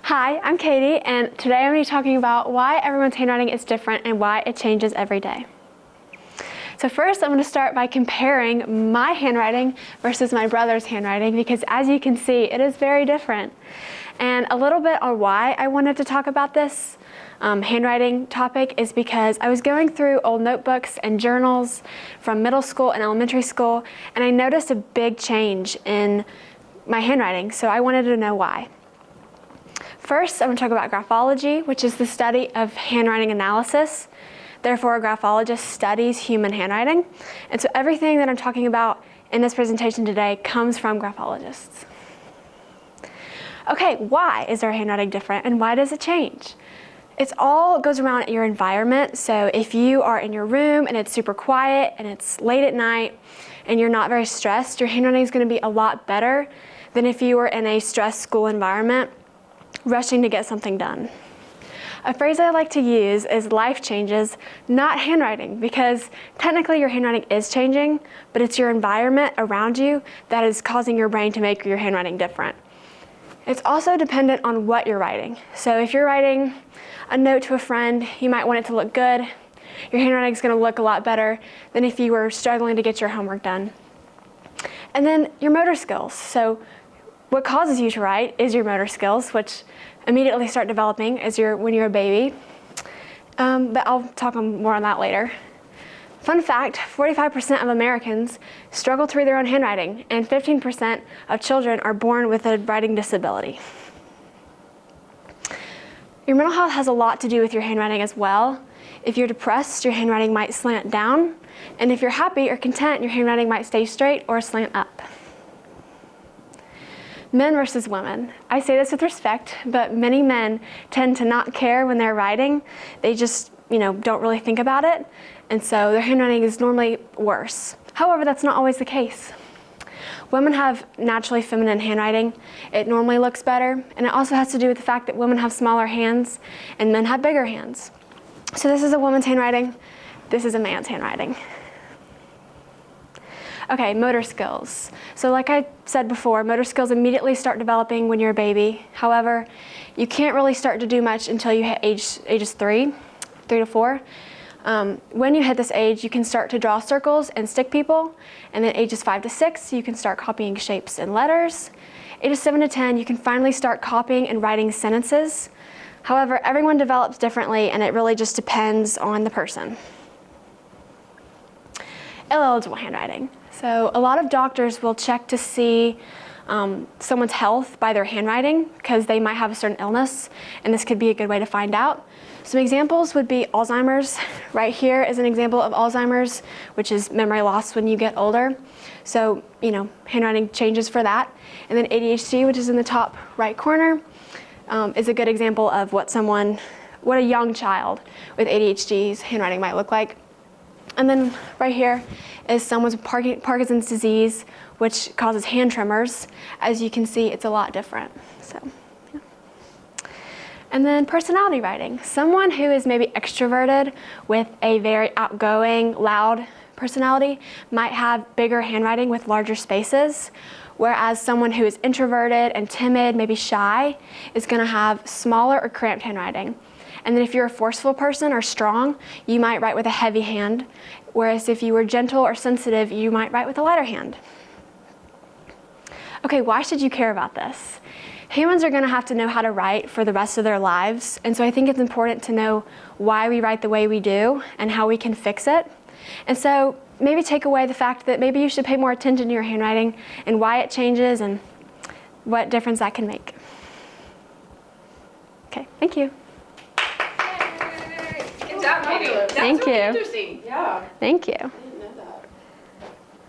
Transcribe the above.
Hi, I'm Katie, and today I'm going to be talking about why everyone's handwriting is different and why it changes every day. So first, I'm going to start by comparing my handwriting versus my brother's handwriting, because as you can see, it is very different. And a little bit on why I wanted to talk about this handwriting topic is because I was going through old notebooks and journals from middle school and elementary school, and I noticed a big change in my handwriting, so I wanted to know why. First, I'm going to talk about graphology, which is the study of handwriting analysis. Therefore, a graphologist studies human handwriting. And so everything that I'm talking about in this presentation today comes from graphologists. Okay, why is our handwriting different and why does it change? It all goes around your environment. So if you are in your room and it's super quiet and it's late at night and you're not very stressed, your handwriting is going to be a lot better than if you were in a stressed school environment rushing to get something done. A phrase I like to use is life changes, not handwriting, because technically your handwriting is changing, but it's your environment around you that is causing your brain to make your handwriting different. It's also dependent on what you're writing. So if you're writing a note to a friend, you might want it to look good. Your handwriting is going to look a lot better than if you were struggling to get your homework done. And then your motor skills. So what causes you to write is your motor skills, which immediately start developing when you're a baby. But I'll talk more on that later. Fun fact, 45% of Americans struggle to read their own handwriting, and 15% of children are born with a writing disability. Your mental health has a lot to do with your handwriting as well. If you're depressed, your handwriting might slant down, and if you're happy or content, your handwriting might stay straight or slant up. Men versus women. I say this with respect, but many men tend to not care when they're writing. They just, don't really think about it, and so their handwriting is normally worse. However, that's not always the case. Women have naturally feminine handwriting. It normally looks better, and it also has to do with the fact that women have smaller hands and men have bigger hands. So this is a woman's handwriting. This is a man's handwriting. Okay, motor skills. So like I said before, motor skills immediately start developing when you're a baby. However, you can't really start to do much until you hit ages 3 to 4. When you hit this age, you can start to draw circles and stick people. And then ages 5 to 6, you can start copying shapes and letters. Ages 7 to 10, you can finally start copying and writing sentences. However, everyone develops differently, and it really just depends on the person. Illegible handwriting. So a lot of doctors will check to see someone's health by their handwriting because they might have a certain illness, and this could be a good way to find out. Some examples would be Alzheimer's. Right here is an example of Alzheimer's, which is memory loss when you get older. So, handwriting changes for that. And then ADHD, which is in the top right corner, is a good example of what a young child with ADHD's handwriting might look like. And then right here is someone with Parkinson's disease, which causes hand tremors. As you can see, it's a lot different. So, yeah. And then personality writing. Someone who is maybe extroverted with a very outgoing, loud personality might have bigger handwriting with larger spaces, whereas someone who is introverted and timid, maybe shy, is going to have smaller or cramped handwriting. And then if you're a forceful person or strong, you might write with a heavy hand, whereas if you were gentle or sensitive, you might write with a lighter hand. Okay, why should you care about this? Humans are going to have to know how to write for the rest of their lives, and so I think it's important to know why we write the way we do and how we can fix it. And so maybe take away the fact that maybe you should pay more attention to your handwriting and why it changes and what difference that can make. Okay, thank you. Good job, Katie. Thank you. Interesting. Yeah. Thank you.